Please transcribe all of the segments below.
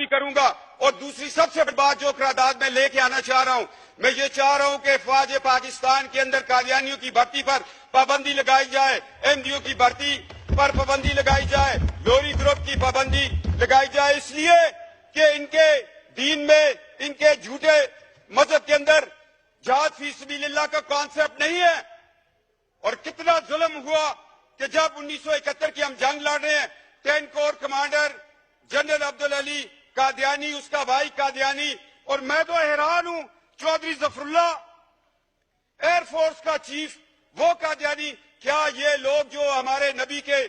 کروں گا. اور دوسری سب سے بڑی بات جو قرارداد میں لے کے آنا چاہ رہا ہوں, میں یہ چاہ رہا ہوں کہ فوج پاکستان کے اندر قادیانیوں کی بھرتی پر پابندی لگائی جائے, ایم ڈی او کی بھرتی پر پابندی لگائی جائے, لوری گروپ کی پابندی لگائی جائے, اس لیے کہ ان کے دین میں, ان کے جھوٹے مذہب کے اندر جہاد فی سبیل اللہ کا کانسیپٹ نہیں ہے. اور کتنا ظلم ہوا کہ جب 1971 کی ہم جنگ لڑ رہے ہیں, 10 corps commander general Abdul Ali Qadiani, اس کا بھائی قادیانی, اور میں تو حیران ہوں Chaudhry Zafarullah air force کا چیف, وہ قادیانی. کیا یہ لوگ جو ہمارے نبی کے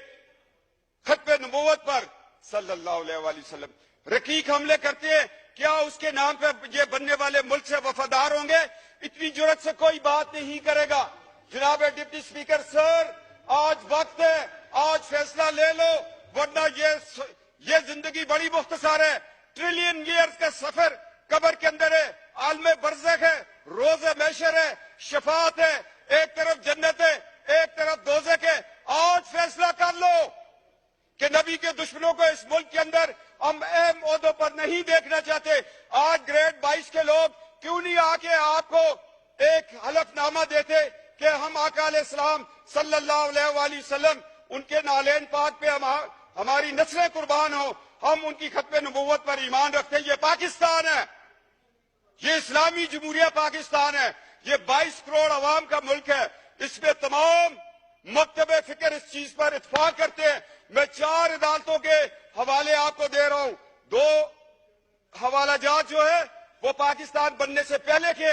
ختم نبوت پر صلی اللہ علیہ وآلہ وسلم رقیق حملے کرتے ہیں, کیا اس کے نام پہ یہ بننے والے ملک سے وفادار ہوں گے؟ اتنی جرت سے کوئی بات نہیں کرے گا. جناب ڈپٹی اسپیکر سر, آج وقت ہے, آج فیصلہ لے لو, ورنہ یہ زندگی بڑی مختصر ہے. ٹریلین ایئرز کا سفر قبر کے اندر ہے, عالم برزخ ہے, روز محشر ہے, شفاعت ہے, ایک طرف جنت ہے, ایک طرف دوزخ ہے. آج فیصلہ کر لو کہ نبی کے دشمنوں کو اس ملک کے اندر ہم اہم عہدوں پر نہیں دیکھنا چاہتے. آج گریڈ 22 کے لوگ کیوں نہیں آ کے آپ کو ایک حلف نامہ دیتے کہ ہم آقا علیہ السلام صلی اللہ علیہ وآلہ وسلم, ان کے نالین پاک پہ ہماری نسلیں قربان ہوں, ہم ان کی ختم نبوت پر ایمان رکھتے ہیں. یہ پاکستان ہے, یہ اسلامی جمہوریہ پاکستان ہے, یہ 22 کروڑ عوام کا ملک ہے. اس میں تمام مکتب فکر اس چیز پر اتفاق کرتے ہیں. میں 4 عدالتوں کے حوالے آپ کو دے رہا ہوں. 2 حوالہ جات جو ہے وہ پاکستان بننے سے پہلے کے